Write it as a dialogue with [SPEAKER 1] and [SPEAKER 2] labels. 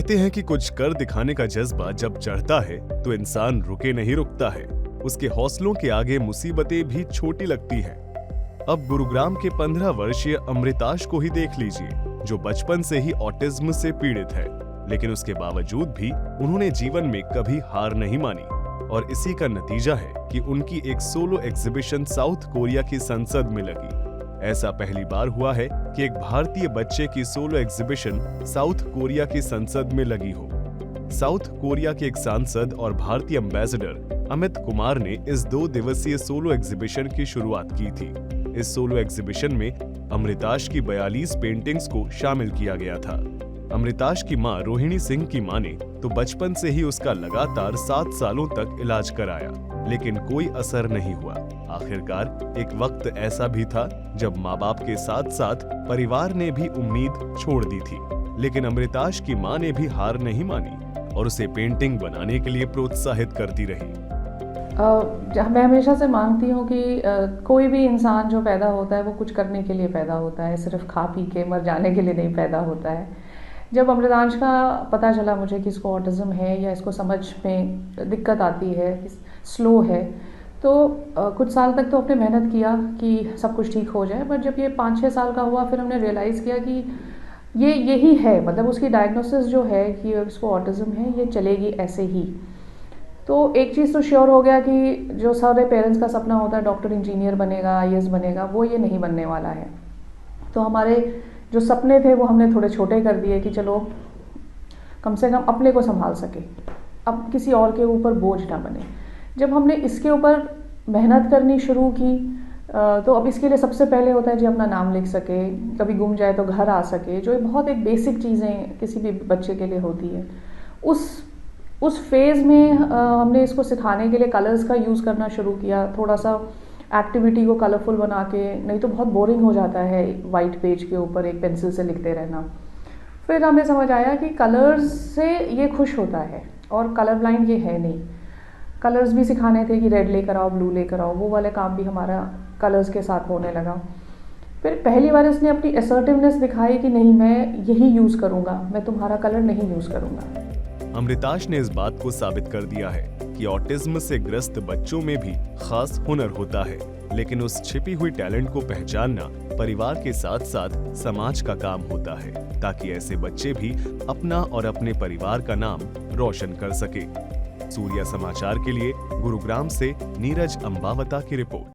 [SPEAKER 1] कहते हैं कि कुछ कर दिखाने का जज्बा जब चढ़ता है तो इंसान रुके नहीं रुकता है। उसके हौसलों के आगे मुसीबतें भी छोटी लगती हैं। अब गुरुग्राम के 15 वर्षीय अमृताश को ही देख लीजिए, जो बचपन से ही ऑटिज्म से पीड़ित है, लेकिन उसके बावजूद भी उन्होंने जीवन में कभी हार नहीं मानी। और इसी का नतीजा है कि उनकी एक सोलो एग्जीबिशन साउथ कोरिया की संसद में लगी। ऐसा पहली बार हुआ है कि एक भारतीय बच्चे की सोलो एग्जीबिशन साउथ कोरिया की संसद में लगी हो। साउथ कोरिया के एक सांसद और भारतीय एम्बेसडर अमित कुमार ने इस 2 दिवसीय सोलो एग्जीबिशन की शुरुआत की थी। इस सोलो एग्जीबिशन में अमृताश की 42 पेंटिंग्स को शामिल किया गया था। अमृताश की मां रोहिणी सिंह की माने तो बचपन से ही उसका लगातार 7 सालों तक इलाज कराया, लेकिन कोई असर नहीं हुआ। आखिरकार एक वक्त ऐसा भी था जब माँ बाप के साथ साथ परिवार ने भी उम्मीद छोड़ दी थी, लेकिन अमृताश की मां ने भी हार नहीं मानी और उसे पेंटिंग बनाने के लिए प्रोत्साहित करती रही।
[SPEAKER 2] मैं हमेशा से मानती हूँ कि कोई भी इंसान जो पैदा होता है वो कुछ करने के लिए पैदा होता है, सिर्फ खा पी के मर जाने के लिए नहीं पैदा होता है। जब अमृतांश का पता चला मुझे कि इसको ऑटिज्म है या इसको समझ में दिक्कत आती है, स्लो है, तो कुछ साल तक तो अपने मेहनत किया कि सब कुछ ठीक हो जाए। बट जब ये 5-6 साल का हुआ, फिर हमने रियलाइज़ किया कि यही है, मतलब उसकी डायग्नोसिस जो है कि इसको ऑटिज्म है, ये चलेगी ऐसे ही। तो एक चीज़ तो श्योर हो गया कि जो सारे पेरेंट्स का सपना होता है डॉक्टर इंजीनियर बनेगा, आईएएस बनेगा, वो ये नहीं बनने वाला है। तो हमारे जो सपने थे वो हमने थोड़े छोटे कर दिए कि चलो कम से कम अपने को संभाल सके, अब किसी और के ऊपर बोझ ना बने। जब हमने इसके ऊपर मेहनत करनी शुरू की तो अब इसके लिए सबसे पहले होता है जी अपना नाम लिख सके, कभी गुम जाए तो घर आ सके, जो बहुत एक बेसिक चीज़ें किसी भी बच्चे के लिए होती है। उस फेज़ में हमने इसको सिखाने के लिए कलर्स का यूज़ करना शुरू किया, थोड़ा सा एक्टिविटी को कलरफुल बना के, नहीं तो बहुत बोरिंग हो जाता है वाइट पेज के ऊपर एक पेंसिल से लिखते रहना। फिर हमें समझ आया कि कलर्स से ये खुश होता है और कलर ब्लाइंड ये है नहीं। कलर्स भी सिखाने थे कि रेड लेकर आओ, ब्लू लेकर आओ, वो वाले काम भी हमारा कलर्स के साथ होने लगा। फिर पहली बार इसने अपनी असर्टिवनेस दिखाई कि नहीं, मैं यही यूज़ करूँगा, मैं तुम्हारा कलर नहीं यूज़ करूँगा।
[SPEAKER 1] अमृताश ने इस बात को साबित कर दिया है कि ऑटिज्म से ग्रस्त बच्चों में भी खास हुनर होता है, लेकिन उस छिपी हुई टैलेंट को पहचानना परिवार के साथ साथ समाज का काम होता है, ताकि ऐसे बच्चे भी अपना और अपने परिवार का नाम रोशन कर सके। सूर्या समाचार के लिए गुरुग्राम से नीरज अंबावता की रिपोर्ट।